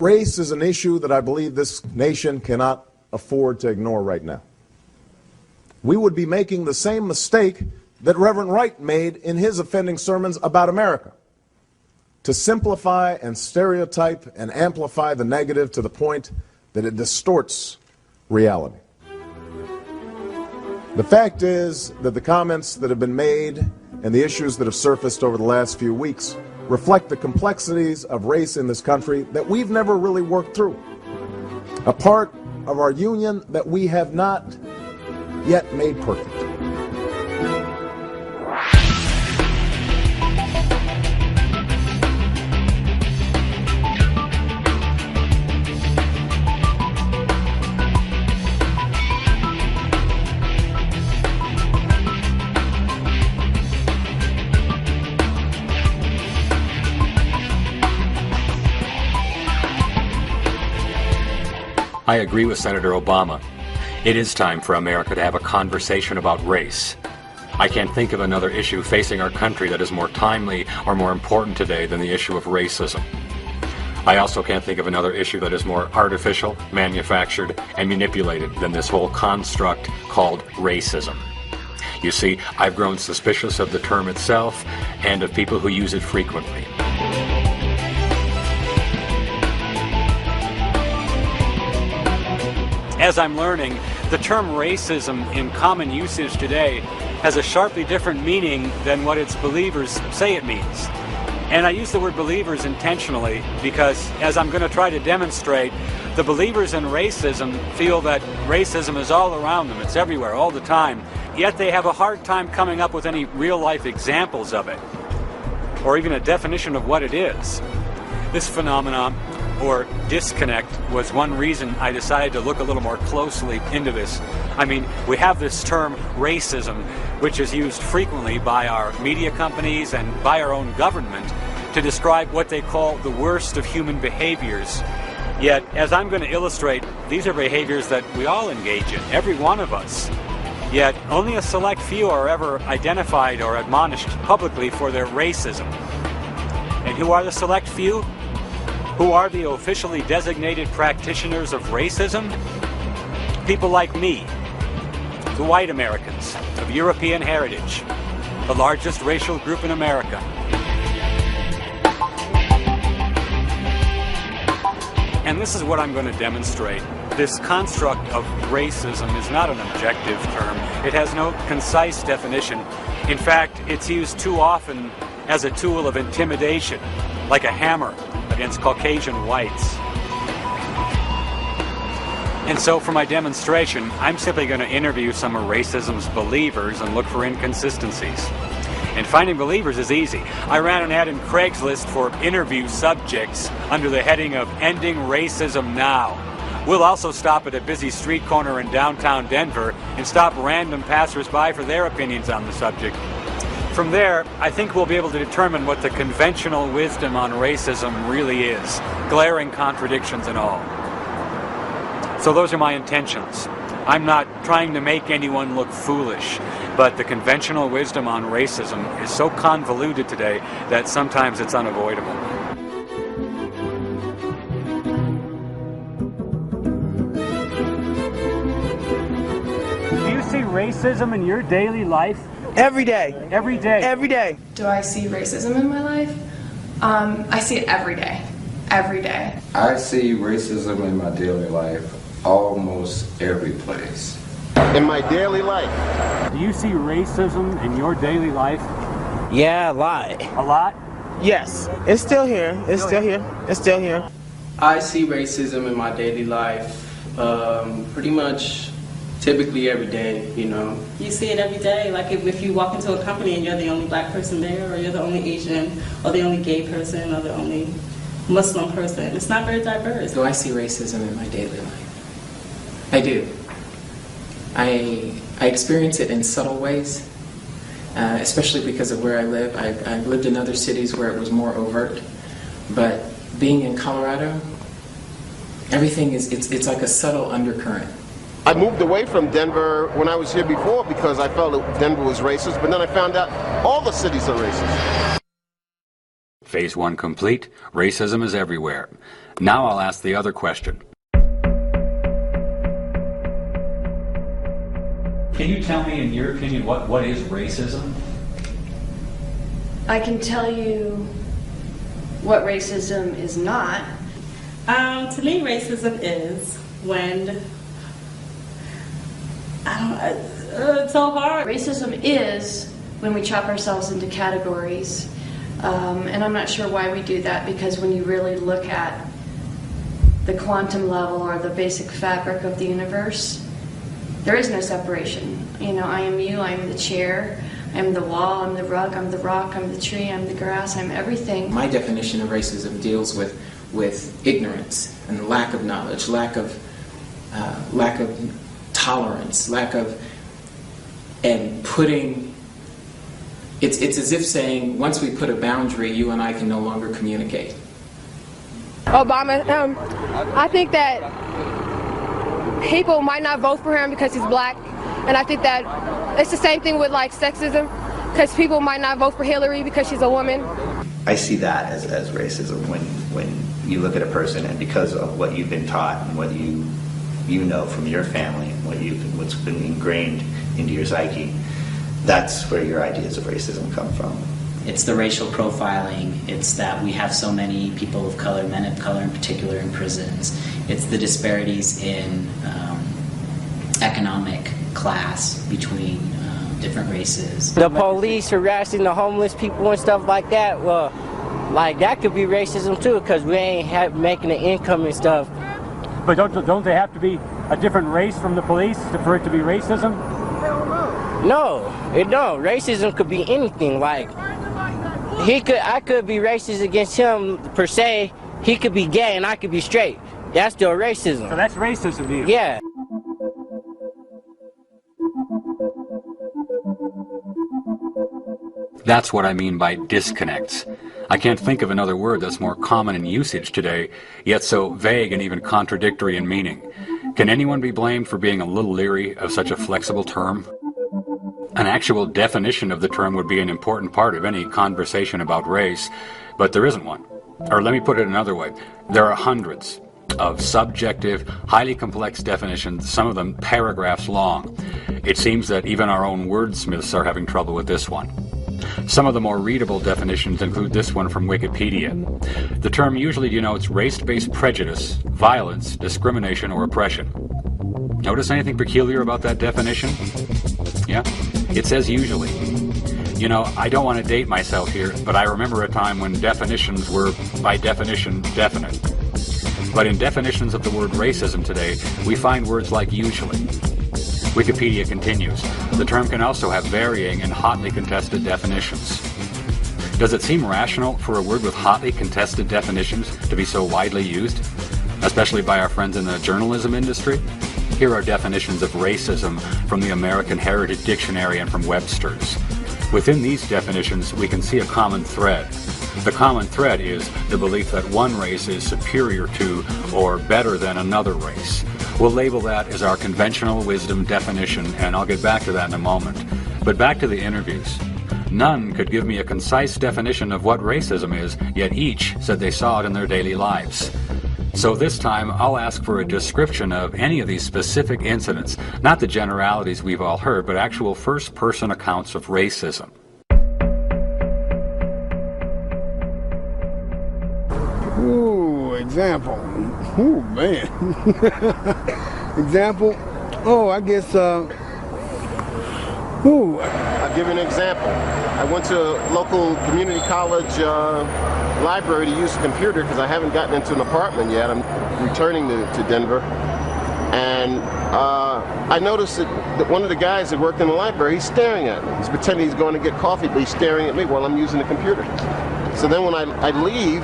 Race is an issue that I believe this nation cannot afford to ignore right now. We would be making the same mistake that Reverend Wright made in his offending sermons about America, to simplify and stereotype and amplify the negative to the point that it distorts reality. The fact is that the comments that have been made and the issues that have surfaced over the last few weeks reflect the complexities of race in this country that we've never really worked through. A part of our union that we have not yet made perfect. I agree with Senator Obama. It is time for America to have a conversation about race. I can't think of another issue facing our country that is more timely or more important today than the issue of racism. I also can't think of another issue that is more artificial, manufactured, and manipulated than this whole construct called racism. You see, I've grown suspicious of the term itself and of people who use it frequently. As I'm learning, the term racism in common usage today has a sharply different meaning than what its believers say it means. And I use the word believers intentionally because, as I'm going to try to demonstrate, the believers in racism feel that racism is all around them, it's everywhere, all the time, yet they have a hard time coming up with any real-life examples of it, or even a definition of what it is. This phenomenon, or disconnect, was one reason I decided to look a little more closely into this. I mean, we have this term racism, which is used frequently by our media companies and by our own government to describe what they call the worst of human behaviors. Yet, as I'm going to illustrate, these are behaviors that we all engage in, every one of us. Yet, only a select few are ever identified or admonished publicly for their racism. And who are the select few? Who are the officially designated practitioners of racism? People like me, the white Americans of European heritage, the largest racial group in America. And this is what I'm going to demonstrate. This construct of racism is not an objective term. It has no concise definition. In fact, it's used too often as a tool of intimidation, like a hammer against Caucasian whites. And so for my demonstration, I'm simply going to interview some of racism's believers and look for inconsistencies. And finding believers is easy. I ran an ad in Craigslist for interview subjects under the heading of Ending Racism Now. We'll also stop at a busy street corner in downtown Denver and stop random passersby for their opinions on the subject. From there, I think we'll be able to determine what the conventional wisdom on racism really is, glaring contradictions and all. So those are my intentions. I'm not trying to make anyone look foolish, but the conventional wisdom on racism is so convoluted today that sometimes it's unavoidable. Do you see racism in your daily life? Every day. Every day? Every day. Do I see racism in my life? I see it every day. Every day. I see racism in my daily life almost every place. In my daily life. Do you see racism in your daily life? Yeah, a lot. A lot? Yes. It's still here. It's still here. It's still here. I see racism in my daily life pretty much typically every day, you know. You see it every day, like if you walk into a company and you're the only black person there, or you're the only Asian, or the only gay person, or the only Muslim person. It's not very diverse. Do I see racism in my daily life? I do. I experience it in subtle ways, especially because of where I live. I've lived in other cities where it was more overt, but being in Colorado, everything it's like a subtle undercurrent. I moved away from Denver when I was here before because I felt that Denver was racist, but then I found out all the cities are racist. Phase 1 complete. Racism is everywhere. Now I'll ask the other question. Can you tell me, in your opinion, what is racism? I can tell you what racism is not. To me, racism is when, it's so hard. Racism is when we chop ourselves into categories. And I'm not sure why we do that, because when you really look at the quantum level or the basic fabric of the universe, there is no separation. You know, I am you, I am the chair, I am the wall, I'm the rug, I'm the rock, I'm the tree, I'm the grass, I'm everything. My definition of racism deals with ignorance and lack of knowledge, lack of tolerance, and putting. It's as if saying, once we put a boundary, you and I can no longer communicate. Obama, I think that people might not vote for him because he's black, and I think that it's the same thing with like sexism, because people might not vote for Hillary because she's a woman. I see that as racism when you look at a person, and because of what you've been taught and what you know from your family and what's been ingrained into your psyche, that's where your ideas of racism come from. It's the racial profiling. It's that we have so many people of color, men of color in particular, in prisons. It's the disparities in economic class between different races. The police harassing the homeless people and stuff like that, well, like that could be racism too, because we ain't making the income and stuff. But don't they have to be a different race from the police for it to be racism? No, it don't. Racism could be anything. Like I could be racist against him per se. He could be gay and I could be straight. That's still racism. So that's racism to you? Yeah. That's what I mean by disconnects. I can't think of another word that's more common in usage today, yet so vague and even contradictory in meaning. Can anyone be blamed for being a little leery of such a flexible term? An actual definition of the term would be an important part of any conversation about race, but there isn't one. Or let me put it another way. There are hundreds of subjective, highly complex definitions, some of them paragraphs long. It seems that even our own wordsmiths are having trouble with this one. Some of the more readable definitions include this one from Wikipedia. The term usually denotes race-based prejudice, violence, discrimination, or oppression. Notice anything peculiar about that definition? Yeah? It says usually. You know, I don't want to date myself here, but I remember a time when definitions were, by definition, definite. But in definitions of the word racism today, we find words like usually. Wikipedia continues. The term can also have varying and hotly contested definitions. Does it seem rational for a word with hotly contested definitions to be so widely used, especially by our friends in the journalism industry? Here are definitions of racism from the American Heritage Dictionary and from Webster's. Within these definitions, we can see a common thread. The common thread is the belief that one race is superior to or better than another race. We'll label that as our conventional wisdom definition, and I'll get back to that in a moment. But back to the interviews. None could give me a concise definition of what racism is, yet each said they saw it in their daily lives. So this time, I'll ask for a description of any of these specific incidents, not the generalities we've all heard, but actual first-person accounts of racism. Ooh, example. Ooh, man. Example. Oh, I guess, I'll give you an example. I went to a local community college library to use a computer because I haven't gotten into an apartment yet. I'm returning to Denver. And I noticed that one of the guys that worked in the library, he's staring at me. He's pretending he's going to get coffee, but he's staring at me while I'm using the computer. So then when I leave,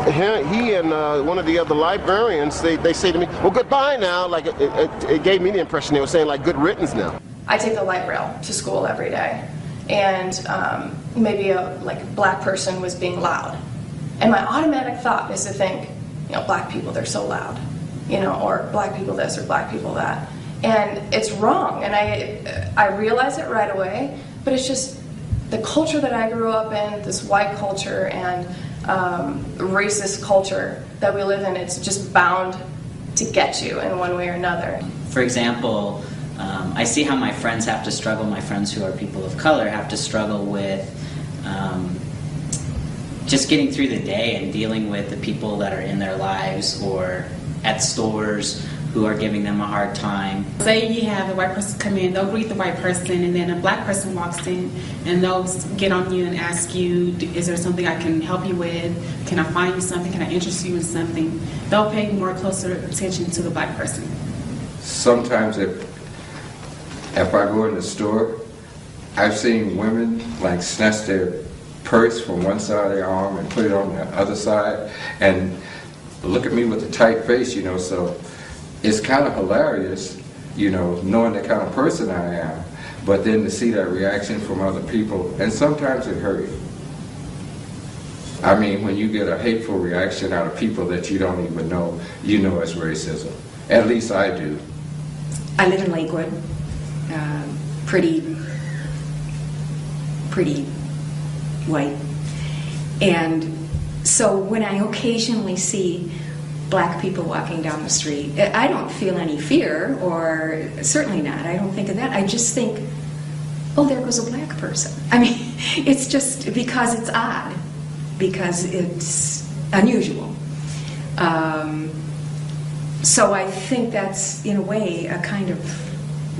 he and one of the other librarians, they say to me, well, goodbye now. Like it gave me the impression they were saying like good riddance now. I take the light rail to school every day, and maybe a black person was being loud, and my automatic thought is to think, you know, black people, they're so loud, you know, or black people this or black people that, and it's wrong, and I realize it right away, but it's just the culture that I grew up in, this white culture, and racist culture that we live in, it's just bound to get you in one way or another. For example, I see how my friends have to struggle, my friends who are people of color have to struggle with just getting through the day and dealing with the people that are in their lives or at stores who are giving them a hard time. Say you have a white person come in, they'll greet the white person, and then a black person walks in and they'll get on you and ask you, is there something I can help you with? Can I find you something? Can I interest you in something? They'll pay more closer attention to the black person. Sometimes if I go in the store, I've seen women like snatch their purse from one side of their arm and put it on the other side and look at me with a tight face, you know, so it's kind of hilarious, you know, knowing the kind of person I am, but then to see that reaction from other people, and sometimes it hurts. I mean, when you get a hateful reaction out of people that you don't even know, you know it's racism. At least I do. I live in Lakewood, pretty white, and so when I occasionally see black people walking down the street, I don't feel any fear, or certainly not. I don't think of that. I just think, oh, there goes a black person. I mean, it's just because it's odd, because it's unusual. So I think that's, in a way, a kind of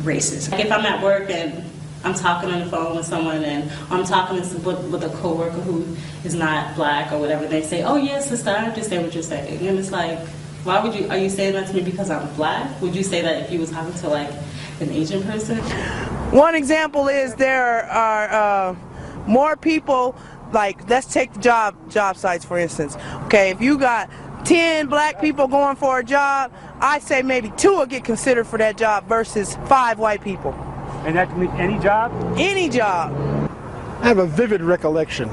racism. If I'm at work and I'm talking on the phone with someone and I'm talking with a coworker who is not black or whatever, they say, oh yes, sister, I understand what you're saying. And it's like, why would you, are you saying that to me because I'm black? Would you say that if you was talking to like an Asian person? One example is there are more people, like let's take the job sites for instance. Okay, if you got 10 black people going for a job, I say maybe 2 will get considered for that job versus 5 white people. And that can mean any job? Any job. I have a vivid recollection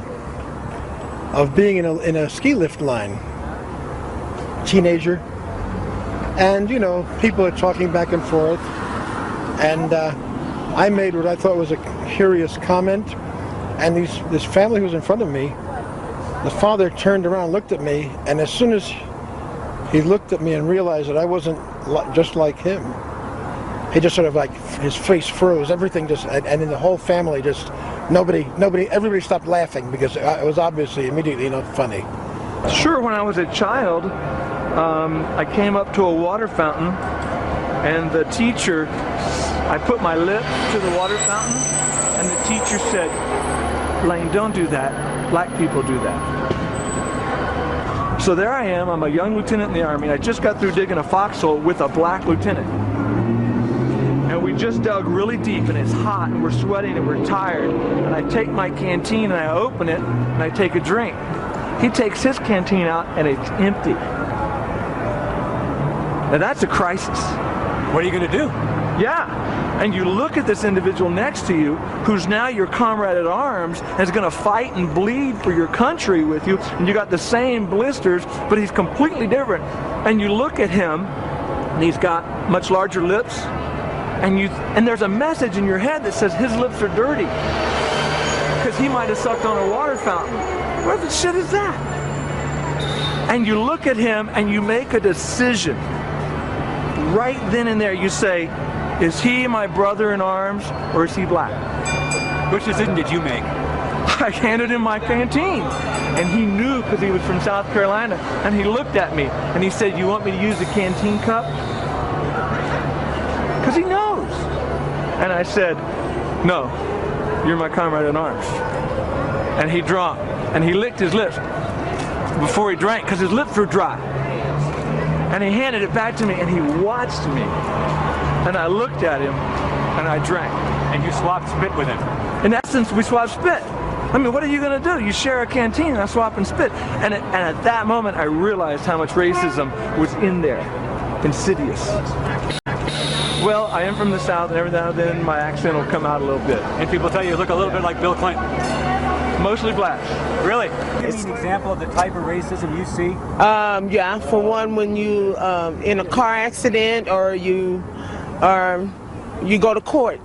of being in a ski lift line, teenager, and you know, people are talking back and forth, and I made what I thought was a curious comment, and this family who was in front of me, the father turned around and looked at me, and as soon as he looked at me and realized that I wasn't just like him, he just sort of like, his face froze, everything just, and then the whole family just, everybody stopped laughing because it was obviously immediately not funny. Sure, when I was a child, I came up to a water fountain, and the teacher, I put my lips to the water fountain, and the teacher said, Lane, don't do that. Black people do that. So there I am, I'm a young lieutenant in the Army, I just got through digging a foxhole with a black lieutenant. And we just dug really deep, and it's hot, and we're sweating, and we're tired. And I take my canteen, and I open it, and I take a drink. He takes his canteen out, and it's empty. Now that's a crisis. What are you going to do? Yeah. And you look at this individual next to you, who's now your comrade at arms, and is going to fight and bleed for your country with you, and you got the same blisters, but he's completely different. And you look at him, and he's got much larger lips, and there's a message in your head that says his lips are dirty, because he might have sucked on a water fountain. What the shit is that? And you look at him, and you make a decision. Right then and there, you say, is he my brother in arms, or is he black? Which decision did you make? I handed him my canteen, and he knew because he was from South Carolina, and he looked at me, and he said, you want me to use the canteen cup? Because he knows. And I said, no, you're my comrade in arms. And he drank, and he licked his lips before he drank, because his lips were dry. And he handed it back to me, and he watched me. And I looked at him, and I drank. And you swapped spit with him? In essence, we swapped spit. I mean, what are you going to do? You share a canteen, and I swap and spit. And at that moment, I realized how much racism was in there. Insidious. Well, I am from the South, and every now and then my accent will come out a little bit. And people tell you look a little bit like Bill Clinton? Mostly black. Really? Give me an example of the type of racism you see? Yeah, for one, when you in a car accident or you go to court,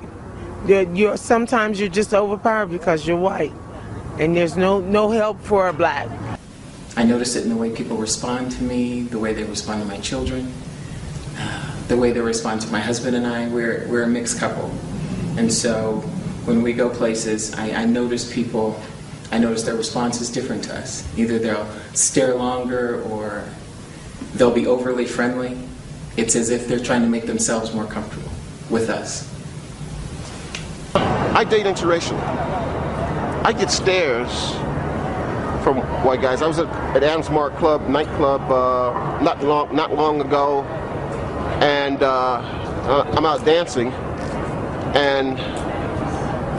sometimes you're just overpowered because you're white, and there's no help for a black. I notice it in the way people respond to me, the way they respond to my children, the way they respond to my husband and I. We're a mixed couple. And so when we go places, I notice people, I notice their response is different to us. Either they'll stare longer or they'll be overly friendly. It's as if they're trying to make themselves more comfortable with us. I date interracially. I get stares from white guys. I was at Adams Mark Club, nightclub, not long ago, and I'm out dancing, and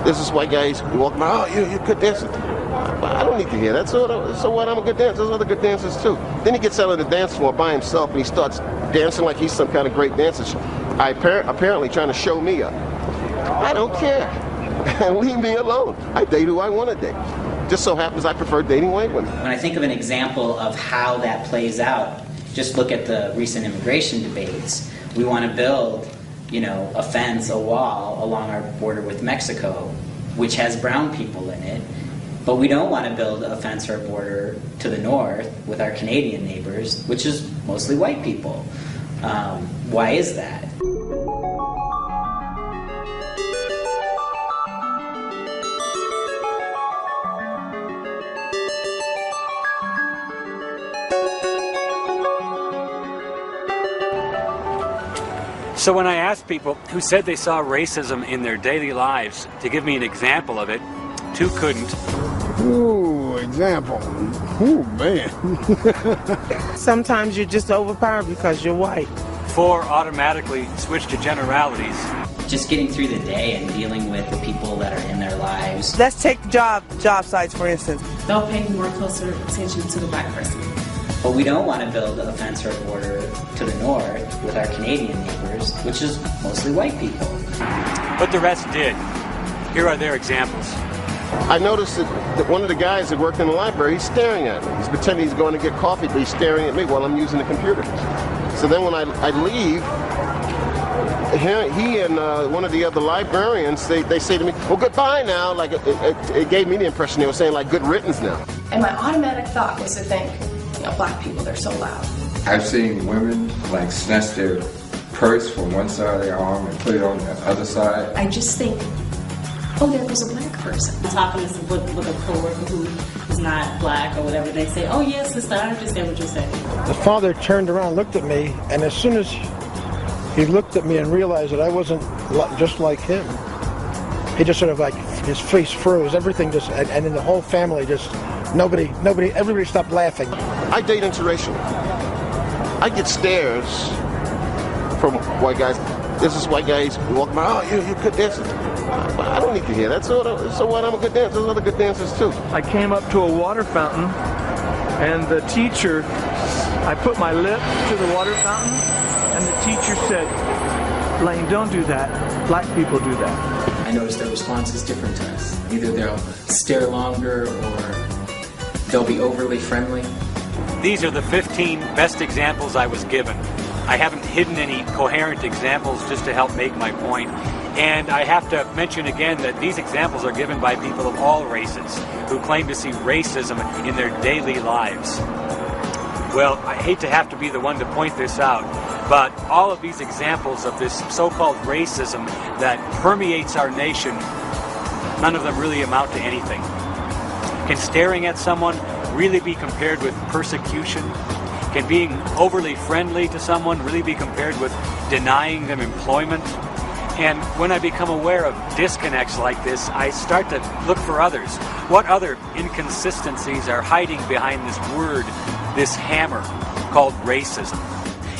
there's this white guy walking by. Oh, you're a good dancer. I don't need to hear that. So what? I'm a good dancer. There's other good dancers too. Then he gets out on the dance floor by himself and he starts dancing like he's some kind of great dancer. Apparently trying to show me up. I don't care. Leave me alone. I date who I want to date. Just so happens I prefer dating white women. When I think of an example of how that plays out, just look at the recent immigration debates. We want to build, a fence, a wall along our border with Mexico, which has brown people in it. But we don't want to build a fence or a border to the north with our Canadian neighbors, which is mostly white people. Why is that? So when I asked people who said they saw racism in their daily lives to give me an example of it, 2 couldn't. Ooh, example. Ooh, man. Sometimes you're just overpowered because you're white. 4 automatically switch to generalities. Just getting through the day and dealing with the people that are in their lives. Let's take job sites, for instance. They'll pay more closer attention to the black person. But we don't want to build a fence or a border to the north with our Canadian neighbors, which is mostly white people. But the rest did. Here are their examples. I noticed that one of the guys that worked in the library, he's staring at me. He's pretending he's going to get coffee, but he's staring at me while I'm using the computer. So then when I leave, he and one of the other librarians, they say to me, well, goodbye now. Like it gave me the impression they were saying, like, good riddance now. And my automatic thought was to think, black people, they're so loud. I've seen women like snatch their purse from one side of their arm and put it on the other side. I just think, oh, there was a black person. I'm talking with a coworker who is not black or whatever. They say, oh yes, sister, I understand what you're saying. The father turned around and looked at me, and as soon as he looked at me and realized that I wasn't just like him, he just sort of like, his face froze, everything just, and then the whole family just, everybody stopped laughing. I date interracially. I get stares from white guys. There's this white guy walking by. Oh, you're a good dancer. I don't need to hear that. So what? I'm a good dancer. There's other good dancers too. I came up to a water fountain, and the teacher, I put my lip to the water fountain, and the teacher said, Lane, don't do that. Black people do that. I notice their response is different to us. Either they'll stare longer or they'll be overly friendly. These are the 15 best examples I was given. I haven't hidden any coherent examples just to help make my point. And I have to mention again that these examples are given by people of all races who claim to see racism in their daily lives. Well, I hate to have to be the one to point this out, but all of these examples of this so-called racism that permeates our nation, none of them really amount to anything. Can staring at someone really be compared with persecution? Can being overly friendly to someone really be compared with denying them employment? And when I become aware of disconnects like this, I start to look for others. What other inconsistencies are hiding behind this word, this hammer called racism?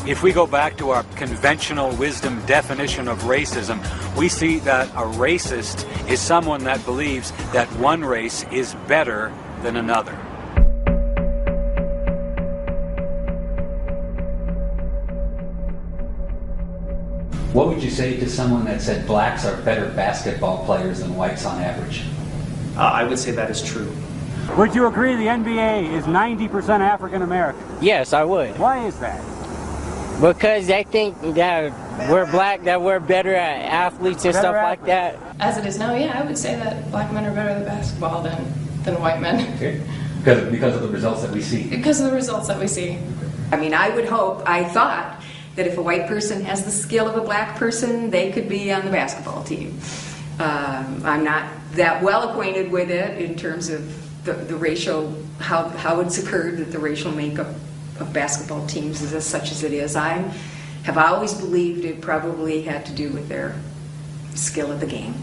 If we go back to our conventional wisdom definition of racism, we see that a racist is someone that believes that one race is better than another. What would you say to someone that said blacks are better basketball players than whites on average? I would say that is true. Would you agree the NBA is 90% African American? Yes, I would. Why is that? Because they think that we're black, that we're better at athletes and stuff like that. As it is now, yeah, I would say that black men are better at basketball than white men. Okay. Because of the results that we see. Because of the results that we see. I mean, I thought that if a white person has the skill of a black person, they could be on the basketball team. I'm not that well acquainted with it in terms of the racial, how it's occurred that the racial makeup of basketball teams is as such as it is. I have always believed it probably had to do with their skill of the game.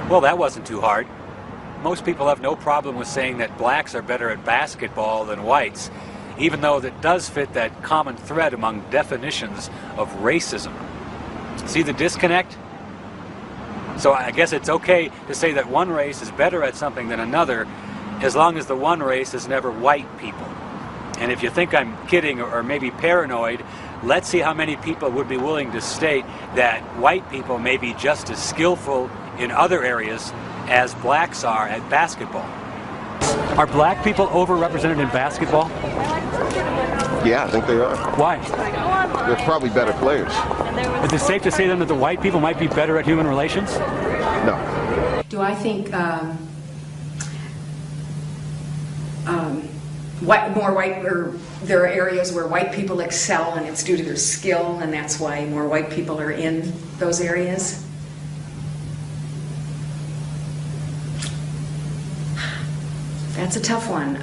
Well, that wasn't too hard. Most people have no problem with saying that blacks are better at basketball than whites, even though that does fit that common thread among definitions of racism. See the disconnect? So I guess it's okay to say that one race is better at something than another, as long as the one race is never white people. And if you think I'm kidding or maybe paranoid, let's see how many people would be willing to state that white people may be just as skillful in other areas as blacks are at basketball. Are black people overrepresented in basketball? Yeah, I think they are. Why? They're probably better players. Is it safe to say then that the white people might be better at human relations? No. Do I think there are areas where white people excel and it's due to their skill and that's why more white people are in those areas? That's a tough one.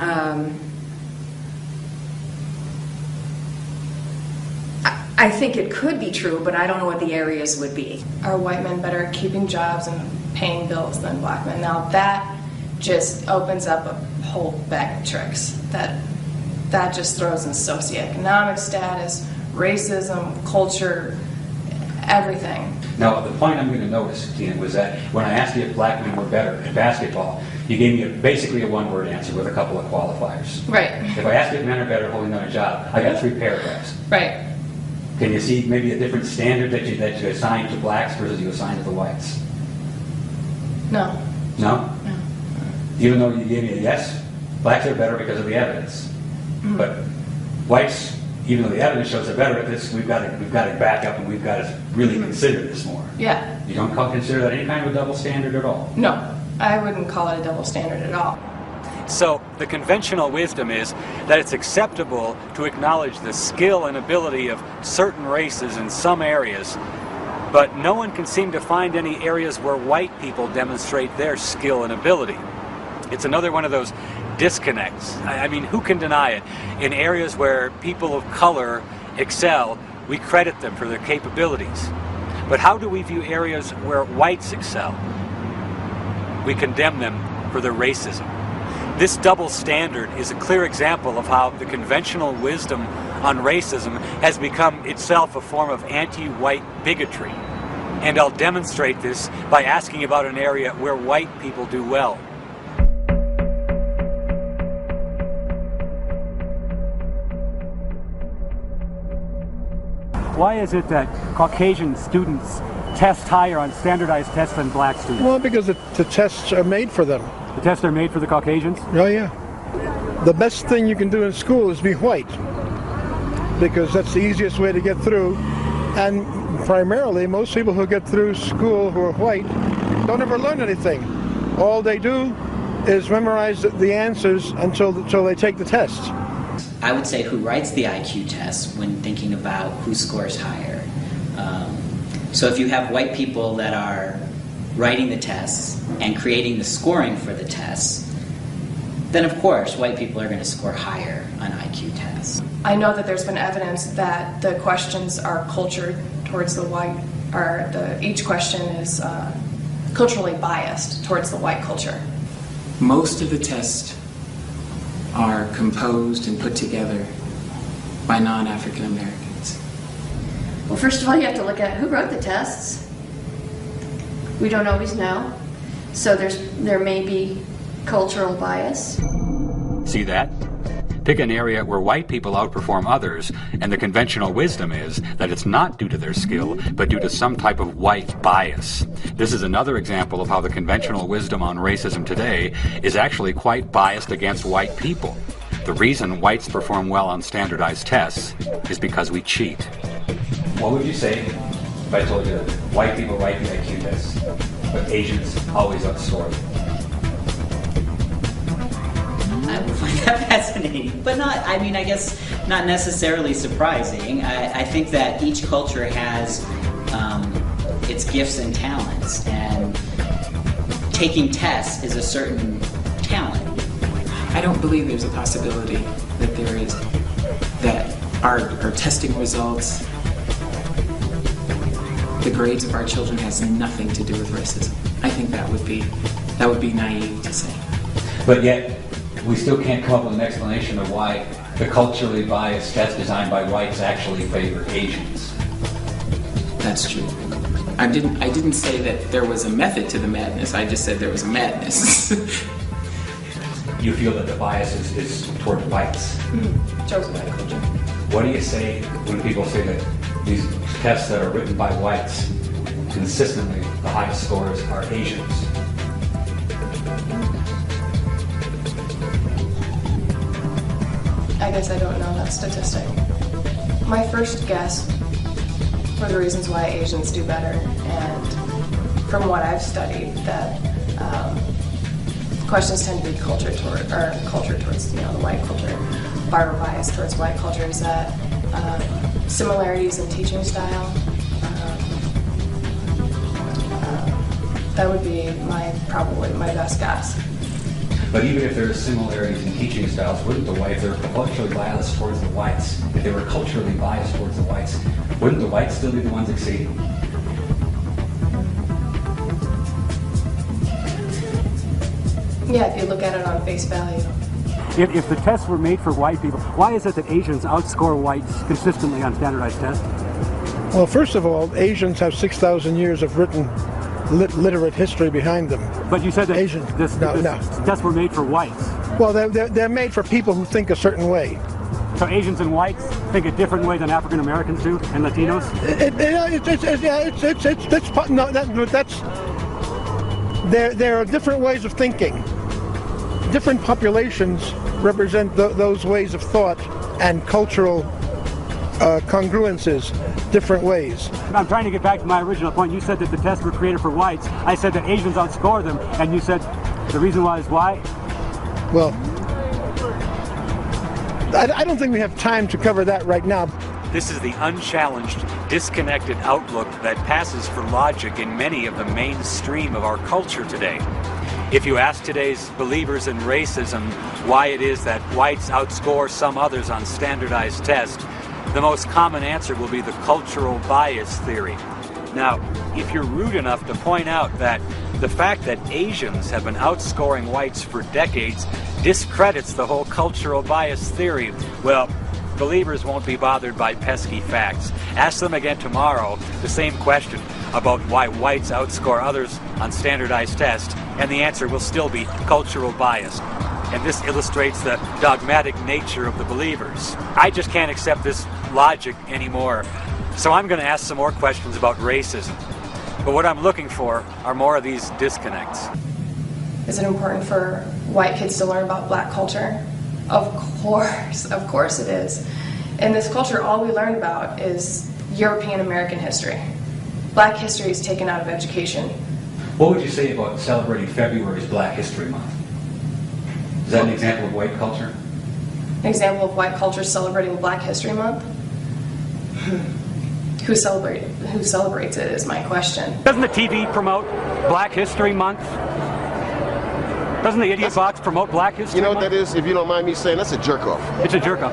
I think it could be true, but I don't know what the areas would be. Are white men better at keeping jobs and paying bills than black men? Now that just opens up a whole bag of tricks. That just throws in socioeconomic status, racism, culture, everything. Now, the point I'm going to notice, Tina, was that when I asked you if black men were better at basketball, you gave me basically a one-word answer with a couple of qualifiers. Right. If I asked you if men are better at holding down a job, I got 3 paragraphs. Right. Can you see maybe a different standard that you assign to blacks versus you assign to the whites? No. No? No. Even though you gave me a yes, blacks are better because of the evidence. Mm-hmm. But whites, even though the evidence shows they're better at this, we've got to back up and we've got to really consider this more. Yeah. You don't consider that any kind of a double standard at all? No, I wouldn't call it a double standard at all. So the conventional wisdom is that it's acceptable to acknowledge the skill and ability of certain races in some areas, but no one can seem to find any areas where white people demonstrate their skill and ability. It's another one of those disconnects. I mean, who can deny it? In areas where people of color excel, we credit them for their capabilities. But how do we view areas where whites excel? We condemn them for their racism. This double standard is a clear example of how the conventional wisdom on racism has become itself a form of anti-white bigotry. And I'll demonstrate this by asking about an area where white people do well. Why is it that Caucasian students test higher on standardized tests than black students? Well, because the tests are made for them. The tests are made for the Caucasians? Oh, yeah. The best thing you can do in school is be white, because that's the easiest way to get through. And primarily, most people who get through school who are white don't ever learn anything. All they do is memorize the answers until they take the test. I would say who writes the IQ test when thinking about who scores higher. So if you have white people that are writing the tests and creating the scoring for the tests, then of course white people are going to score higher on IQ tests. I know that there's been evidence that the questions are cultured towards the white, or each question is culturally biased towards the white culture. Most of the tests are composed and put together by non-African Americans. Well, first of all, you have to look at who wrote the tests. We don't always know. So there may be cultural bias. See that? Pick an area where white people outperform others, and the conventional wisdom is that it's not due to their skill, but due to some type of white bias. This is another example of how the conventional wisdom on racism today is actually quite biased against white people. The reason whites perform well on standardized tests is because we cheat. What would you say if I told you that white people write the IQ tests, but Asians always outscore them? I would find that fascinating, but not, I mean, I guess not necessarily surprising. I think that each culture has its gifts and talents, and taking tests is a certain talent. I don't believe there's a possibility that there is, that our testing results, the grades of our children has nothing to do with racism. I think that would be naive to say. But yet, we still can't come up with an explanation of why the culturally biased test designed by whites actually favor Asians. That's true. I didn't say that there was a method to the madness. I just said there was a madness. You feel that the bias is toward whites. Towards white culture. What do you say when people say that these tests that are written by whites, consistently the highest scores are Asians? I guess I don't know that statistic. My first guess for the reasons why Asians do better, and from what I've studied, that questions tend to be culture towards the white culture. Our bias towards white culture is that similarities in teaching style. That would be probably my best guess. But even if there are similarities in teaching styles, wouldn't the whites, if they were culturally biased towards the whites, if they were culturally biased towards the whites, wouldn't the whites still be the ones exceeding? Yeah, if you look at it on face value. If the tests were made for white people, why is it that Asians outscore whites consistently on standardized tests? Well, first of all, Asians have 6,000 years of written literate history behind them. But you said that Asian. this tests were made for whites. Well, they're made for people who think a certain way. So Asians and whites think a different way than African Americans do, and Latinos? There are different ways of thinking. Different populations represent those ways of thought and cultural congruences different ways. I'm trying to get back to my original point. You said that the tests were created for whites. I said that Asians outscore them, and you said the reason why is why? Well, I don't think we have time to cover that right now. This is the unchallenged, disconnected outlook that passes for logic in many of the mainstream of our culture today. If you ask today's believers in racism why it is that whites outscore some others on standardized tests, the most common answer will be the cultural bias theory. Now, if you're rude enough to point out that the fact that Asians have been outscoring whites for decades discredits the whole cultural bias theory, well, believers won't be bothered by pesky facts. Ask them again tomorrow the same question about why whites outscore others on standardized tests, and the answer will still be cultural bias. And this illustrates the dogmatic nature of the believers. I just can't accept this logic anymore. So I'm going to ask some more questions about racism. But what I'm looking for are more of these disconnects. Is it important for white kids to learn about black culture? Of course it is. In this culture, all we learn about is European American history. Black history is taken out of education. What would you say about celebrating February's Black History Month? Is that an example of white culture? An example of white culture celebrating Black History Month? Who celebrates it is my question. Doesn't the TV promote Black History Month? Doesn't the Idiot Box promote Black History Month? You know what that is, if you don't mind me saying? That's a jerk-off. It's a jerk-off.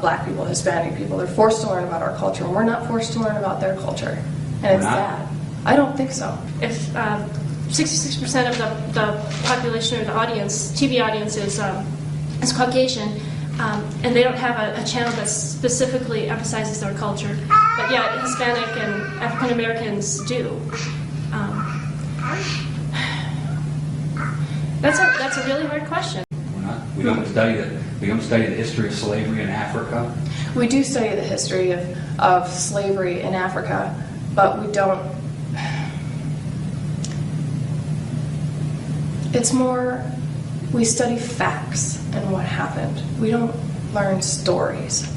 Black people, Hispanic people, they're forced to learn about our culture, and we're not forced to learn about their culture. And it's sad. I don't think so. If 66% of the population or the audience, TV audience is Caucasian, and they don't have a channel that specifically emphasizes their culture, but yet Hispanic and African Americans do. That's a really hard question. We don't study the history of slavery in Africa. We do study the history of slavery in Africa, but we don't. It's more, we study facts and what happened. We don't learn stories.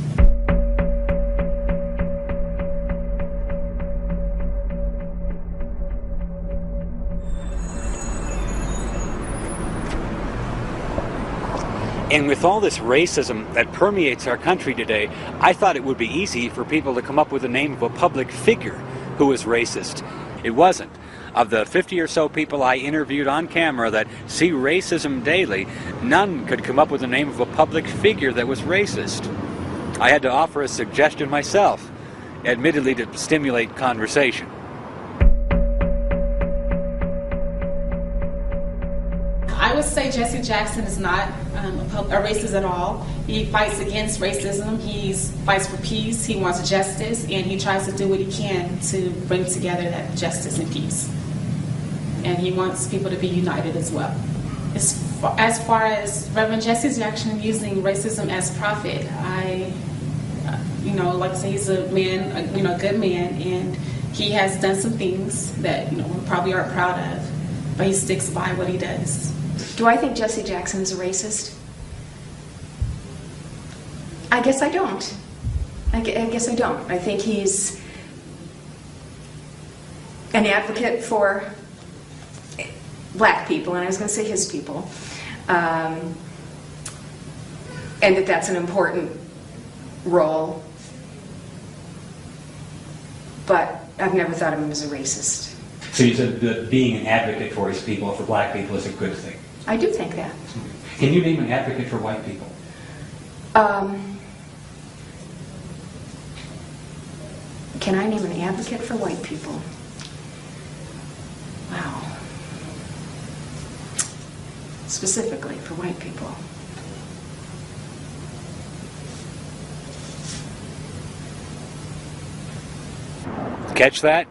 And with all this racism that permeates our country today, I thought it would be easy for people to come up with the name of a public figure who was racist. It wasn't. Of the 50 or so people I interviewed on camera that see racism daily, none could come up with the name of a public figure that was racist. I had to offer a suggestion myself, admittedly to stimulate conversation. I would say Jesse Jackson is not a racist at all. He fights against racism. He fights for peace. He wants justice, and he tries to do what he can to bring together that justice and peace. And he wants people to be united as well. As far as Reverend Jesse Jackson using racism as profit, like I say, he's a man, a good man, and he has done some things that we probably aren't proud of, but he sticks by what he does. Do I think Jesse Jackson's a racist? I guess I don't. I guess I don't. I think he's an advocate for black people, and I was going to say his people, and that's an important role, but I've never thought of him as a racist. So you said that being an advocate for his people, for black people, is a good thing. I do think that. Can you name an advocate for white people? Can I name an advocate for white people? Wow. Specifically for white people. Catch that?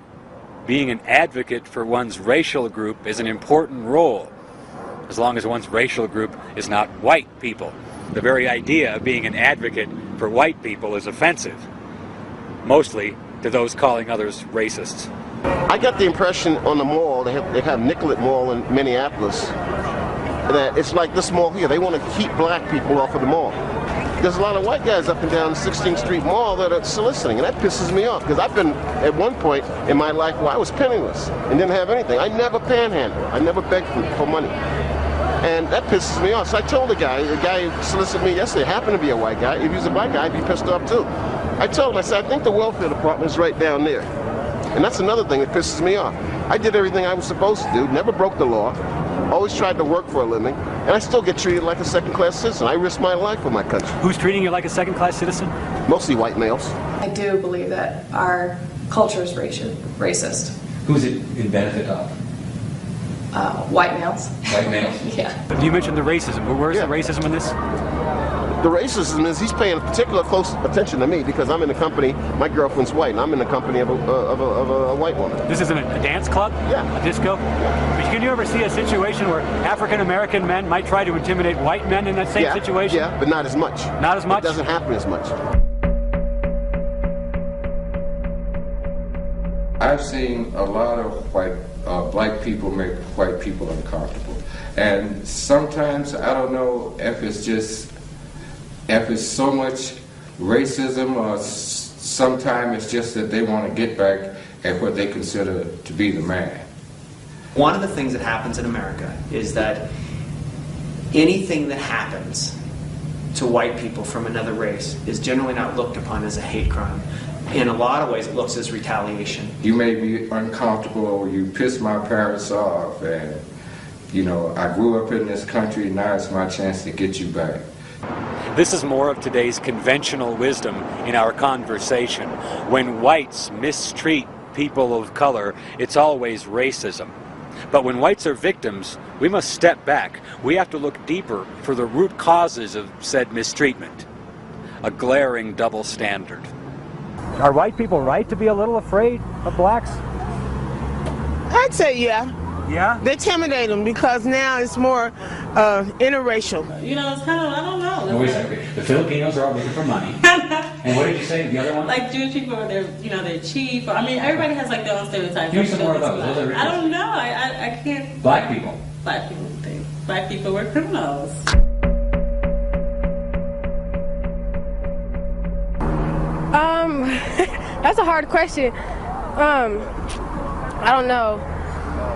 Being an advocate for one's racial group is an important role, as long as one's racial group is not white people. The very idea of being an advocate for white people is offensive, mostly to those calling others racists. I got the impression on the mall, they have Nicollet Mall in Minneapolis, that it's like this mall here. They want to keep black people off of the mall. There's a lot of white guys up and down 16th Street Mall that are soliciting, and that pisses me off, because I've been at one point in my life where I was penniless and didn't have anything. I never panhandled. I never begged for money. And that pisses me off. So I told the guy who solicited me yesterday, happened to be a white guy. If he was a black guy, I'd be pissed off too. I told him, I said, I think the welfare department is right down there. And that's another thing that pisses me off. I did everything I was supposed to do, never broke the law, always tried to work for a living, and I still get treated like a second-class citizen. I risk my life for my country. Who's treating you like a second-class citizen? Mostly white males. I do believe that our culture is racist. Who's it in benefit of? White males. White males? Yeah. You mentioned the racism. Where's the racism in this? The racism is he's paying particular close attention to me because I'm in the company, my girlfriend's white, and I'm in the company of a white woman. This isn't a dance club? Yeah. A disco? But can you ever see a situation where African-American men might try to intimidate white men in that same situation? Yeah, but not as much. Not as much? It doesn't happen as much. I've seen a lot of black people make white people uncomfortable. And sometimes, I don't know if it's so much racism, or sometimes it's just that they want to get back at what they consider to be the man. One of the things that happens in America is that anything that happens to white people from another race is generally not looked upon as a hate crime. In a lot of ways, it looks as retaliation. You made me uncomfortable, or you pissed my parents off, and I grew up in this country, now it's my chance to get you back. This is more of today's conventional wisdom in our conversation. When whites mistreat people of color, it's always racism. But when whites are victims, we must step back. We have to look deeper for the root causes of said mistreatment. A glaring double standard. Are white people right to be a little afraid of blacks? I'd say yeah. Yeah? They intimidate them because now it's more interracial. It's kind of, I don't know. No, wait a second. The Filipinos are all looking for money. And what did you say, the other one? Like Jewish people, they're cheap. Everybody has like their own stereotypes. Give me some more of those. Those are I don't know. I can't. Black people. Black people think black people were criminals. That's a hard question. I don't know.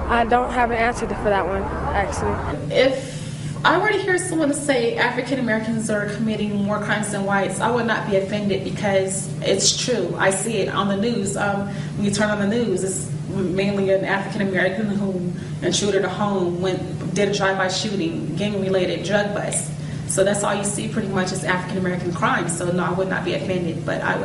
I don't have an answer for that one, actually. If I were to hear someone say African Americans are committing more crimes than whites, I would not be offended because it's true. I see it on the news. When you turn on the news, it's mainly an African American who intruded a home, did a drive-by shooting, gang-related drug bust. So that's all you see pretty much is African American crime. So no, I would not be offended, but I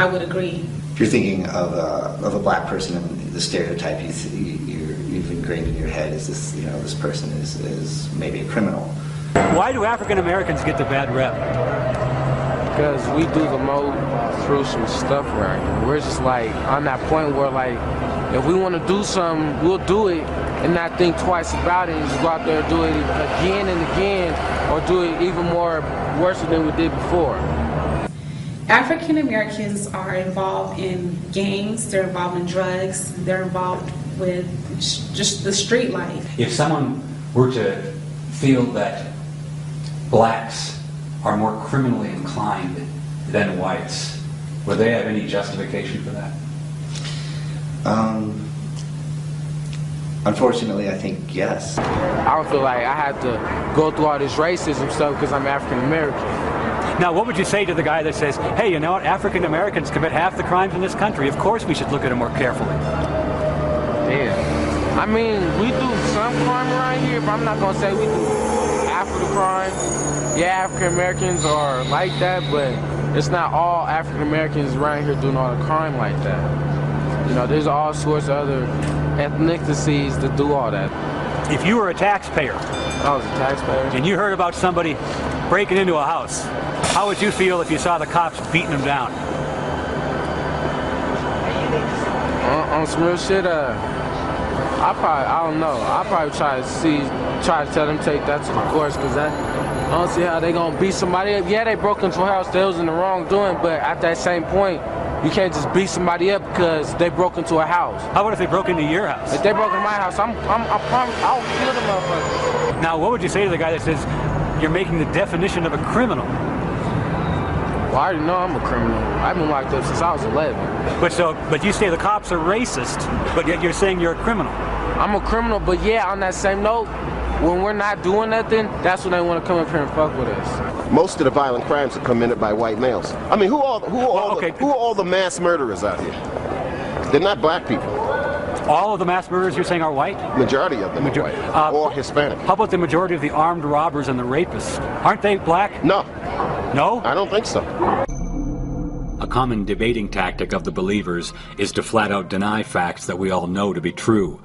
would agree. If you're thinking of a black person and the stereotype you've ingrained in your head is this, this person is maybe a criminal. Why do African Americans get the bad rep? Because we do the most crucial stuff around here. We're just like on that point where like, if we want to do something, we'll do it and not think twice about it and just go out there and do it again and again or do it even more worse than we did before. African Americans are involved in gangs, they're involved in drugs, they're involved with just the street life. If someone were to feel that blacks are more criminally inclined than whites, would they have any justification for that? Unfortunately, I think yes. I don't feel like I had to go through all this racism stuff because I'm African American. Now, what would you say to the guy that says, hey, you know what, African Americans commit half the crimes in this country. Of course we should look at them more carefully. Yeah. I mean, we do some crime around here, but I'm not going to say we do half of the crime. Yeah, African Americans are like that, but it's not all African Americans around here doing all the crime like that. You know, there's all sorts of other ethnicities that do all that. If you were a taxpayer, I was a taxpayer, and you heard about somebody breaking into a house, how would you feel if you saw the cops beating them down? On some real shit, I don't know. I'll probably try to tell them to take that to the courts, because I don't see how they gonna beat somebody up. Yeah, they broke into a house, they was in the wrongdoing, but at that same point, you can't just beat somebody up because they broke into a house. How about if they broke into your house? If they broke into my house, I promise I'll kill the motherfucker. Now, what would you say to the guy that says you're making the definition of a criminal? Well, I already know I'm a criminal. I've been locked up since I was 11. But you say the cops are racist, but yet you're saying you're a criminal. I'm a criminal, but yeah, on that same note, when we're not doing nothing, that's when they want to come up here and fuck with us. Most of the violent crimes are committed by white males. I mean, who are all the mass murderers out here? They're not black people. All of the mass murderers you're saying are white? Majority of them are white, or Hispanic. How about the majority of the armed robbers and the rapists? Aren't they black? No. No? I don't think so. A common debating tactic of the believers is to flat out deny facts that we all know to be true.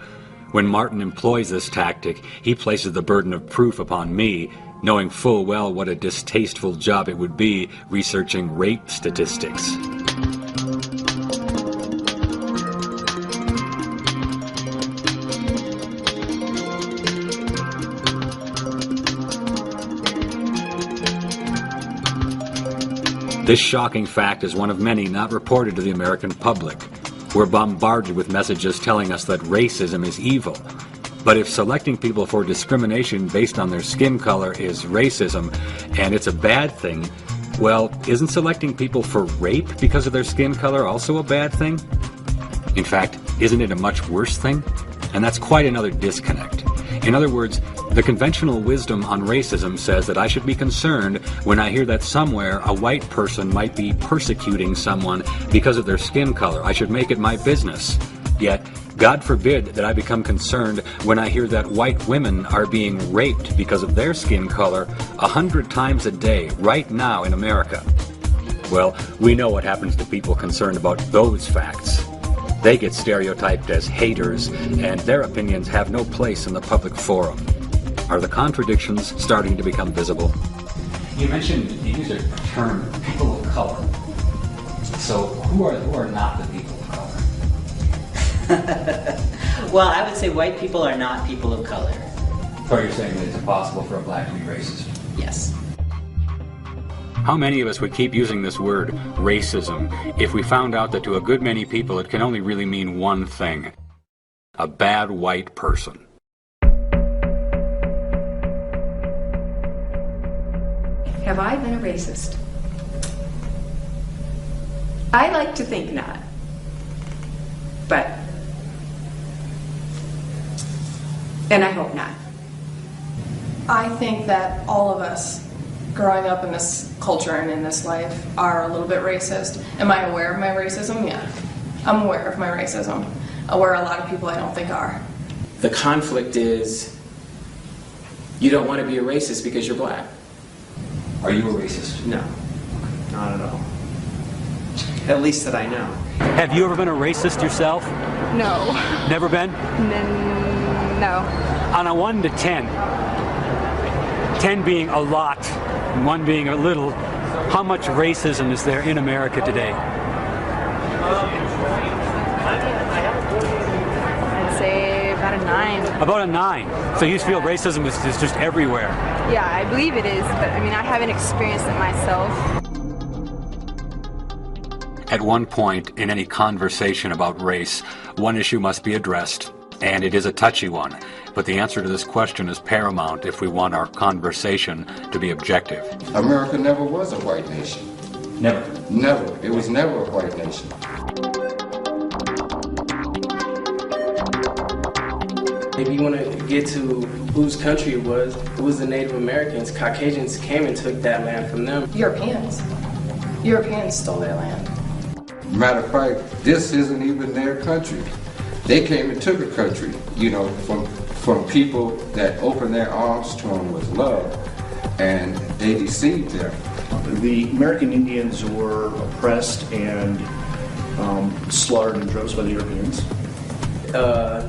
When Martin employs this tactic, he places the burden of proof upon me, knowing full well what a distasteful job it would be researching rape statistics. This shocking fact is one of many not reported to the American public. We're bombarded with messages telling us that racism is evil. But if selecting people for discrimination based on their skin color is racism, and it's a bad thing, well, isn't selecting people for rape because of their skin color also a bad thing? In fact, isn't it a much worse thing? And that's quite another disconnect. In other words, the conventional wisdom on racism says that I should be concerned when I hear that somewhere a white person might be persecuting someone because of their skin color. I should make it my business. Yet, God forbid that I become concerned when I hear that white women are being raped because of their skin color 100 times a day right now in America. Well, we know what happens to people concerned about those facts. They get stereotyped as haters, and their opinions have no place in the public forum. Are the contradictions starting to become visible? You mentioned, you used a term, people of color. So who are not the people of color? Well, I would say white people are not people of color. So you're saying that it's impossible for a black to be racist? Yes. How many of us would keep using this word, racism, if we found out that to a good many people it can only really mean one thing: a bad white person? Have I been a racist? I like to think not. But, and I hope not. I think that all of us growing up in this culture and in this life are a little bit racist. Am I aware of my racism? Yeah. I'm aware of my racism. Where a lot of people I don't think are. The conflict is you don't want to be a racist because you're black. Are you a racist? No, not at all. At least that I know. Have you ever been a racist yourself? No. Never been? No. On a 1 to 10, 10 being a lot, and 1 being a little, how much racism is there in America today? I'd say about a 9. About a 9. So you feel racism is just everywhere? Yeah, I believe it is, but I mean, I haven't experienced it myself. At one point in any conversation about race, one issue must be addressed, and it is a touchy one. But the answer to this question is paramount if we want our conversation to be objective. America never was a white nation. Never? Never. It was never a white nation. If you want to get to whose country it was the Native Americans. Caucasians came and took that land from them. Europeans. Europeans stole their land. Matter of fact, this isn't even their country. They came and took a country, you know, from people that opened their arms to them with love, and they deceived them. The American Indians were oppressed and slaughtered in droves by the Europeans.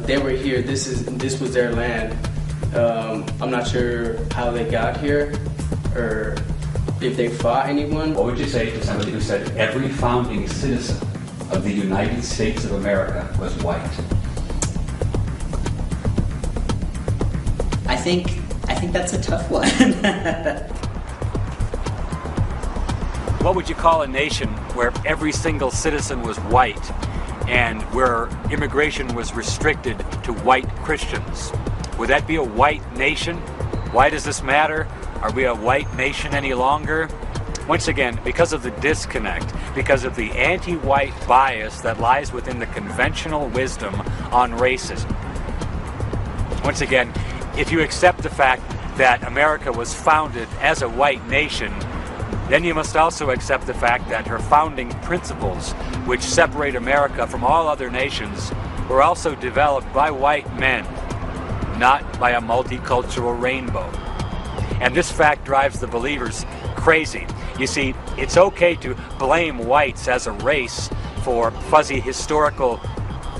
They were here. This was their land. I'm not sure how they got here or if they fought anyone. What would you say to somebody who said every founding citizen of the United States of America was white? I think that's a tough one. What would you call a nation where every single citizen was white and where immigration was restricted to white Christians? Would that be a white nation? Why does this matter? Are we a white nation any longer? Once again, because of the disconnect, because of the anti-white bias that lies within the conventional wisdom on racism. Once again, if you accept the fact that America was founded as a white nation, then you must also accept the fact that her founding principles, which separate America from all other nations, were also developed by white men, not by a multicultural rainbow. And this fact drives the believers crazy. You see, it's okay to blame whites as a race for fuzzy historical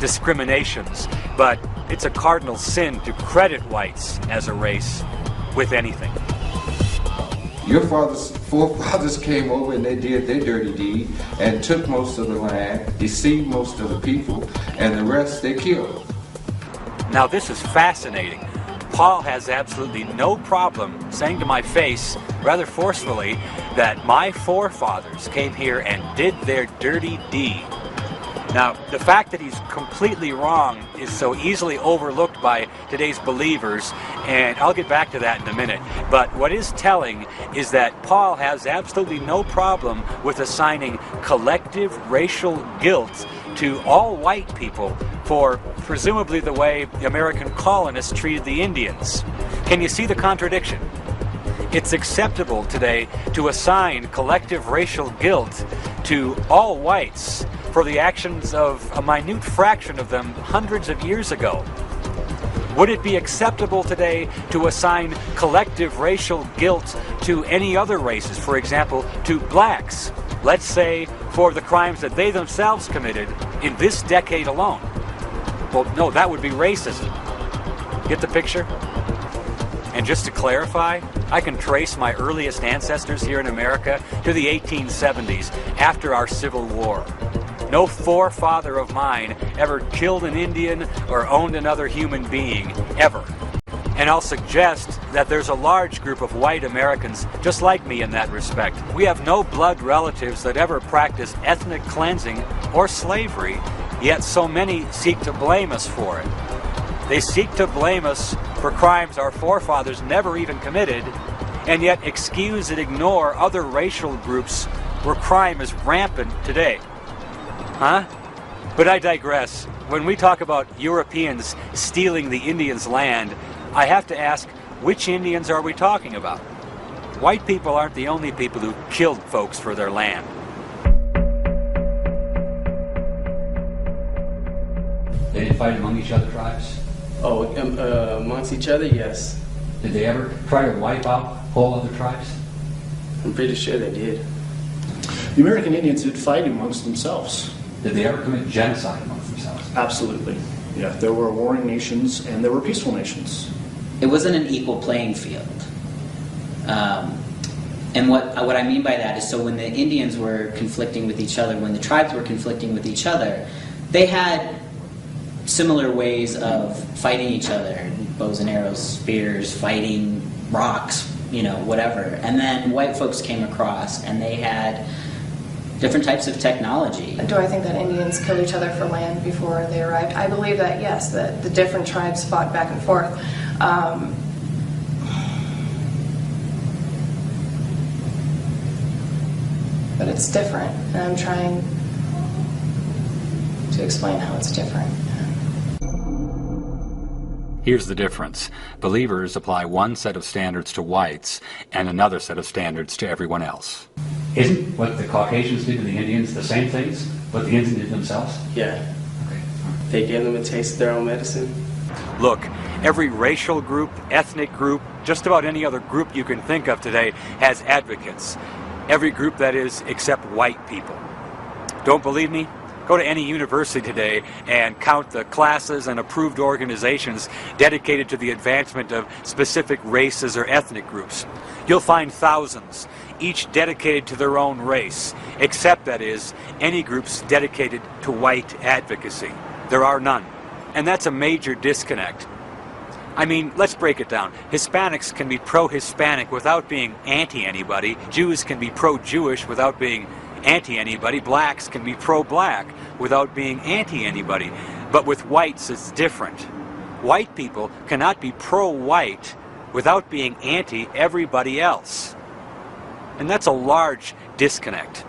discriminations, but it's a cardinal sin to credit whites as a race with anything. Your forefathers came over and they did their dirty deed and took most of the land, deceived most of the people, and the rest they killed. Now this is fascinating. Paul has absolutely no problem saying to my face, rather forcefully, that my forefathers came here and did their dirty deed. Now, the fact that he's completely wrong is so easily overlooked by today's believers, and I'll get back to that in a minute. But what is telling is that Paul has absolutely no problem with assigning collective racial guilt to all white people for presumably the way the American colonists treated the Indians. Can you see the contradiction? It's acceptable today to assign collective racial guilt to all whites for the actions of a minute fraction of them hundreds of years ago. Would it be acceptable today to assign collective racial guilt to any other races, for example, to blacks, let's say for the crimes that they themselves committed in this decade alone? Well, no, that would be racism. Get the picture? And just to clarify, I can trace my earliest ancestors here in America to the 1870s, after our Civil War. No forefather of mine ever killed an Indian or owned another human being, ever. And I'll suggest that there's a large group of white Americans just like me in that respect. We have no blood relatives that ever practiced ethnic cleansing or slavery, yet so many seek to blame us for it. They seek to blame us for crimes our forefathers never even committed, and yet excuse and ignore other racial groups where crime is rampant today. Huh? But I digress. When we talk about Europeans stealing the Indians' land, I have to ask, which Indians are we talking about? White people aren't the only people who killed folks for their land. They didn't fight among each other, tribes? Oh, amongst each other, yes. Did they ever try to wipe out whole other tribes? I'm pretty sure they did. The American Indians did fight amongst themselves. Did they ever commit genocide amongst themselves? Absolutely. Yeah, there were warring nations and there were peaceful nations. It wasn't an equal playing field. And what I mean by that is, so when the Indians were conflicting with each other, when the tribes were conflicting with each other, they had similar ways of fighting each other, bows and arrows, spears, fighting, rocks, you know, whatever. And then white folks came across and they had different types of technology. Do I think that Indians killed each other for land before they arrived? I believe that, yes, that the different tribes fought back and forth. But it's different, and I'm trying to explain how it's different. Here's the difference. Believers apply one set of standards to whites and another set of standards to everyone else. Isn't what the Caucasians did to the Indians the same things what the Indians did themselves? Yeah. Okay. They gave them a taste of their own medicine. Look, every racial group, ethnic group, just about any other group you can think of today has advocates. Every group, that is, except white people. Don't believe me? Go to any university today and count the classes and approved organizations dedicated to the advancement of specific races or ethnic groups. You'll find thousands, each dedicated to their own race, except, that is, any groups dedicated to white advocacy. There are none. And that's a major disconnect. I mean, let's break it down. Hispanics can be pro-Hispanic without being anti-anybody. Jews can be pro-Jewish without being anti-anybody. Blacks can be pro-black without being anti-anybody. But with whites, it's different. White people cannot be pro-white without being anti-everybody else. And that's a large disconnect.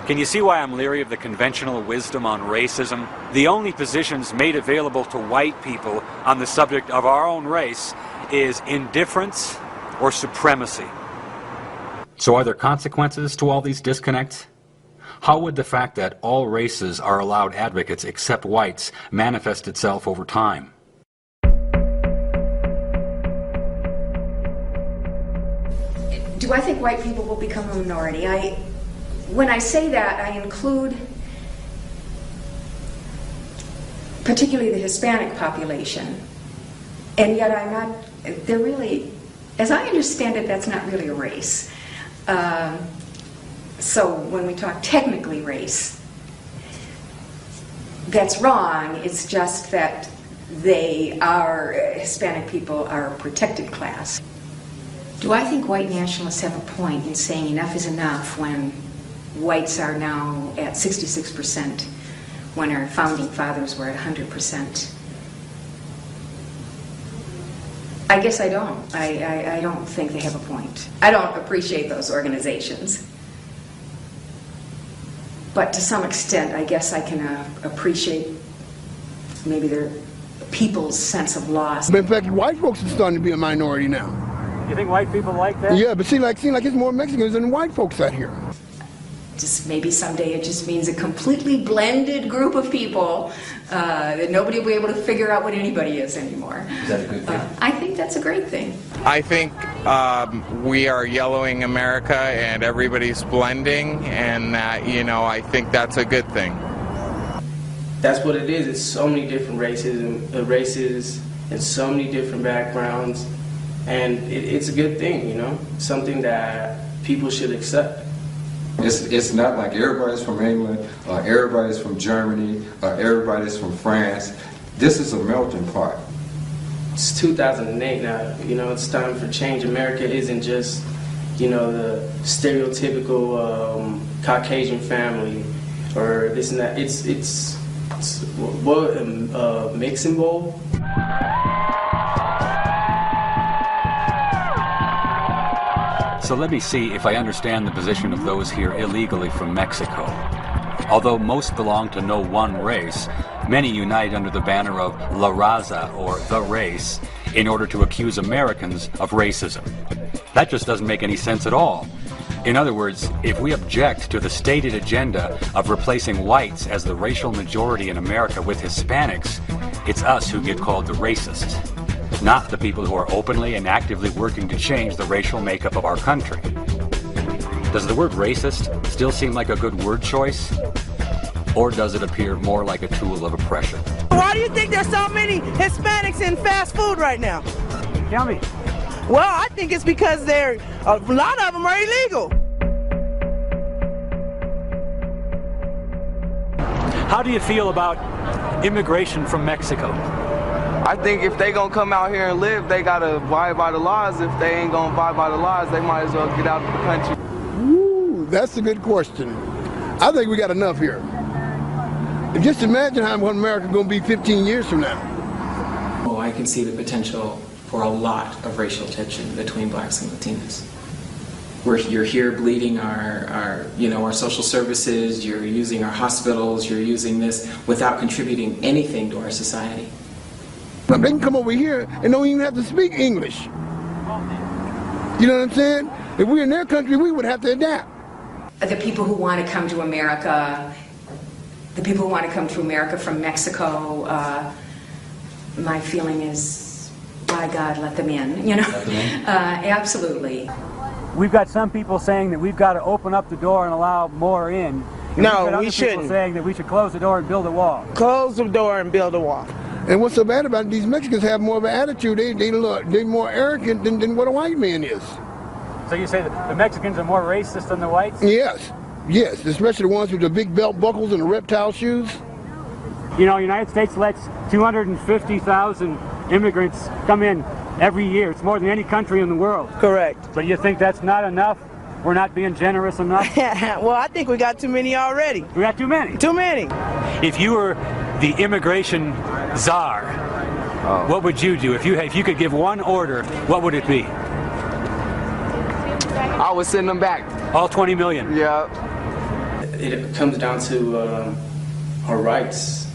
Can you see why I'm leery of the conventional wisdom on racism? The only positions made available to white people on the subject of our own race is indifference or supremacy. So are there consequences to all these disconnects? How would the fact that all races are allowed advocates except whites manifest itself over time? Do I think white people will become a minority? When I say that, I include particularly the Hispanic population, and yet I'm not, they're really, as I understand it, that's not really a race. So when we talk technically race, that's wrong. It's just that Hispanic people are a protected class. Do I think white nationalists have a point in saying enough is enough when whites are now at 66%, when our founding fathers were at 100%? I guess I don't. I don't think they have a point. I don't appreciate those organizations. But to some extent, I guess I can appreciate maybe their people's sense of loss. But in fact, white folks are starting to be a minority now. You think white people like that? Yeah, but seem like it's more Mexicans than white folks out here. Just maybe someday it just means a completely blended group of people that nobody will be able to figure out what anybody is anymore. Is that a good thing? I think that's a great thing. I think we are yellowing America and everybody's blending, and I think that's a good thing. That's what it is. It's so many different races and so many different backgrounds, and it's a good thing, something that people should accept. It's not like everybody's from England, or everybody's from Germany, or everybody's from France. This is a melting pot. It's 2008 now, it's time for change. America isn't just, the stereotypical Caucasian family or this and that. It's what, a mixing bowl? So let me see if I understand the position of those here illegally from Mexico. Although most belong to no one race, many unite under the banner of La Raza, or the race, in order to accuse Americans of racism. That just doesn't make any sense at all. In other words, if we object to the stated agenda of replacing whites as the racial majority in America with Hispanics, it's us who get called the racists, not the people who are openly and actively working to change the racial makeup of our country. Does the word racist still seem like a good word choice? Or does it appear more like a tool of oppression? Why do you think there's so many Hispanics in fast food right now? Tell me. Well, I think it's because a lot of them are illegal. How do you feel about immigration from Mexico? I think if they gonna come out here and live, they gotta abide by the laws. If they ain't gonna abide by the laws, they might as well get out of the country. Ooh, that's a good question. I think we got enough here. And just imagine how America's gonna be 15 years from now. Oh, I can see the potential for a lot of racial tension between blacks and Latinos. You're here bleeding our social services, you're using our hospitals, you're using this without contributing anything to our society. They can come over here and don't even have to speak English. You know what I'm saying? If we're in their country, we would have to adapt. The people who want to come to America, from Mexico, my feeling is, by God, let them in, you know? Let them in? Absolutely. We've got some people saying that we've got to open up the door and allow more in. No, we People shouldn't. saying that we should close the door and build a wall. Close the door and build a wall. And what's so bad about it, these Mexicans have more of an attitude. They're more arrogant than what a white man is. So you say that the Mexicans are more racist than the whites? Yes, especially the ones with the big belt buckles and the reptile shoes. You know, the United States lets 250,000 immigrants come in every year. It's more than any country in the world. Correct. But you think that's not enough? We're not being generous enough? Well, I think we got too many already. We got too many? Too many. If you were the immigration czar, what would you do? If you could give one order, what would it be? I would send them back. All 20 million? Yeah. It comes down to our rights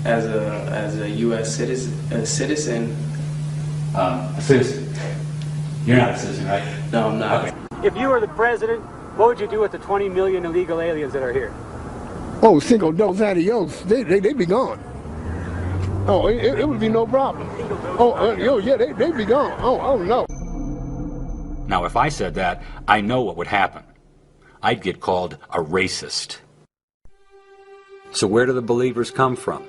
as a U.S. citizen. A citizen. You're not a citizen, right? No, I'm not. Okay. If you were the president, what would you do with the 20 million illegal aliens that are here? Oh, cinco dos adios. They'd be gone. Oh, it would be no problem. They'd be gone. Oh, no. Now, if I said that, I know what would happen. I'd get called a racist. So where do the believers come from?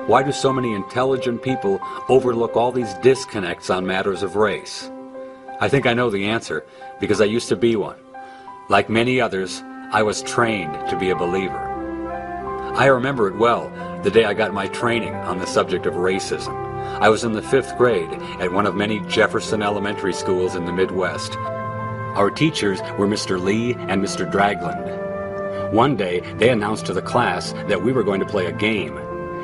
Why do so many intelligent people overlook all these disconnects on matters of race? I think I know the answer, because I used to be one. Like many others, I was trained to be a believer. I remember it well, the day I got my training on the subject of racism. I was in the 5th grade at one of many Jefferson elementary schools in the Midwest. Our teachers were Mr. Lee and Mr. Dragland. One day, they announced to the class that we were going to play a game.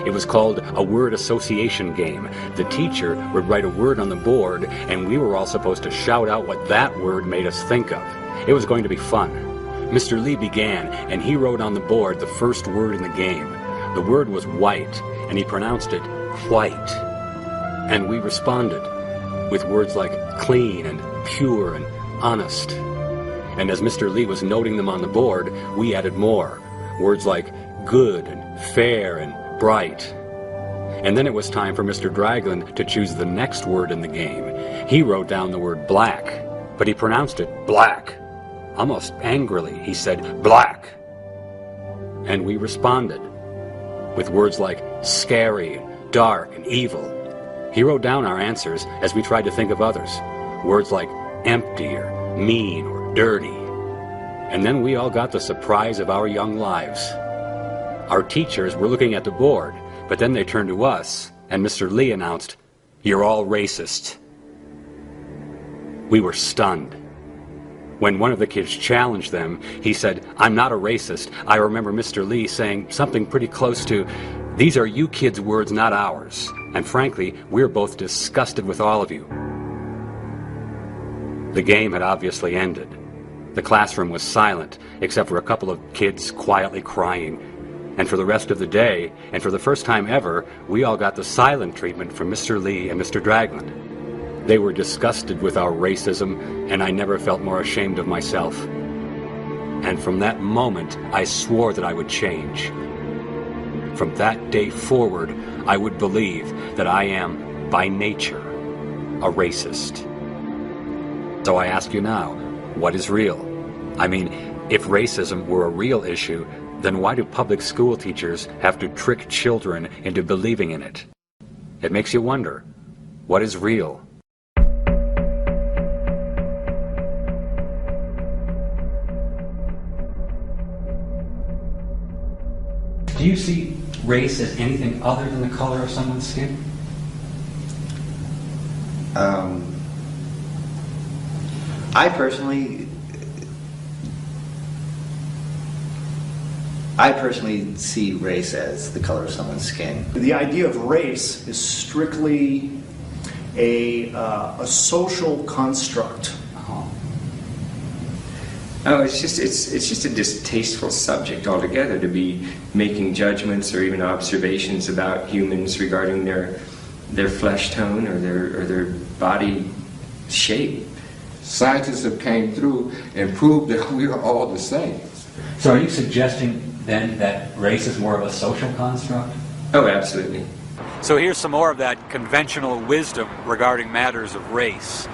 It was called a word association game. The teacher would write a word on the board, and we were all supposed to shout out what that word made us think of. It was going to be fun. Mr. Lee began, and he wrote on the board the first word in the game. The word was white, and he pronounced it white. And we responded with words like clean and pure and honest. And as Mr. Lee was noting them on the board, we added more. Words like good and fair and bright. And then it was time for Mr. Dragland to choose the next word in the game. He wrote down the word black, but he pronounced it black. Almost angrily, he said black. And we responded with words like scary, dark, and evil. He wrote down our answers as we tried to think of others. Words like empty or mean or dirty. And then we all got the surprise of our young lives. Our teachers were looking at the board, but then they turned to us, and Mr. Lee announced, "You're all racist." We were stunned. When one of the kids challenged them, he said, "I'm not a racist." I remember Mr. Lee saying something pretty close to, "These are you kids' words, not ours. And frankly, we're both disgusted with all of you." The game had obviously ended. The classroom was silent, except for a couple of kids quietly crying. And for the rest of the day, and for the first time ever, we all got the silent treatment from Mr. Lee and Mr. Dragland. They were disgusted with our racism, and I never felt more ashamed of myself. And from that moment, I swore that I would change. From that day forward, I would believe that I am, by nature, a racist. So I ask you now, what is real? I mean, if racism were a real issue, then why do public school teachers have to trick children into believing in it? It makes you wonder, what is real? Do you see race as anything other than the color of someone's skin? I personally see race as the color of someone's skin. The idea of race is strictly a social construct. Oh, it's just a distasteful subject altogether to be making judgments or even observations about humans regarding their flesh tone or their body shape. Scientists have came through and proved that we are all the same. So are you suggesting then that race is more of a social construct? Oh, absolutely. So here's some more of that conventional wisdom regarding matters of race.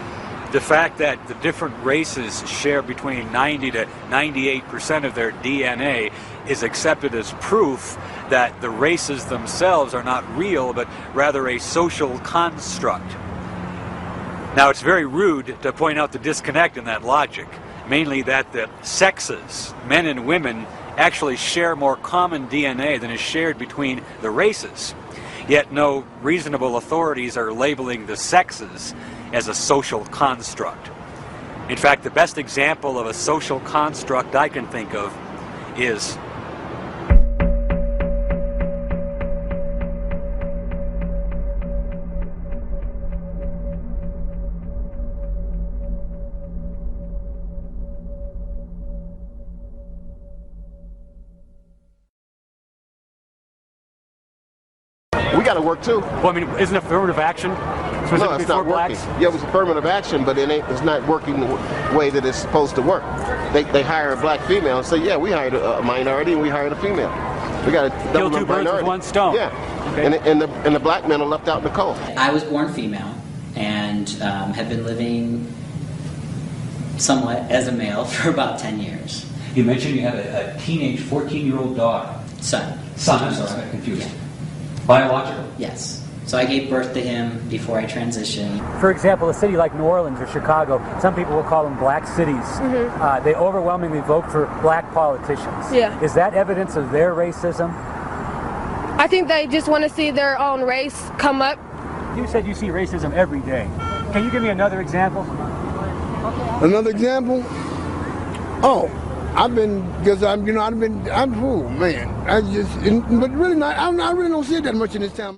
The fact that the different races share between 90 to 98% of their DNA is accepted as proof that the races themselves are not real, but rather a social construct. Now, it's very rude to point out the disconnect in that logic, mainly that the sexes, men and women, actually share more common DNA than is shared between the races. Yet no reasonable authorities are labeling the sexes as a social construct. In fact, the best example of a social construct I can think of is We got to work too. Well, I mean, isn't affirmative action No, it's not working. Yeah, it was affirmative action, but it's not working the way that it's supposed to work. They hire a black female and say, yeah, we hired a minority and we hired a female. We got to kill two birds with one stone. Yeah, okay. and the black men are left out in the cold. I was born female and have been living somewhat as a male for about 10 years. You mentioned you have a teenage 14-year-old daughter. Son, I'm sorry, I'm confused. Yeah. Biological? Yes. So I gave birth to him before I transitioned. For example, a city like New Orleans or Chicago, some people will call them black cities. Mm-hmm. They overwhelmingly vote for black politicians. Yeah. Is that evidence of their racism? I think they just want to see their own race come up. You said you see racism every day. Can you give me another example? Another example? Oh, I'm fool, man. But really not. I really don't see it that much in this town.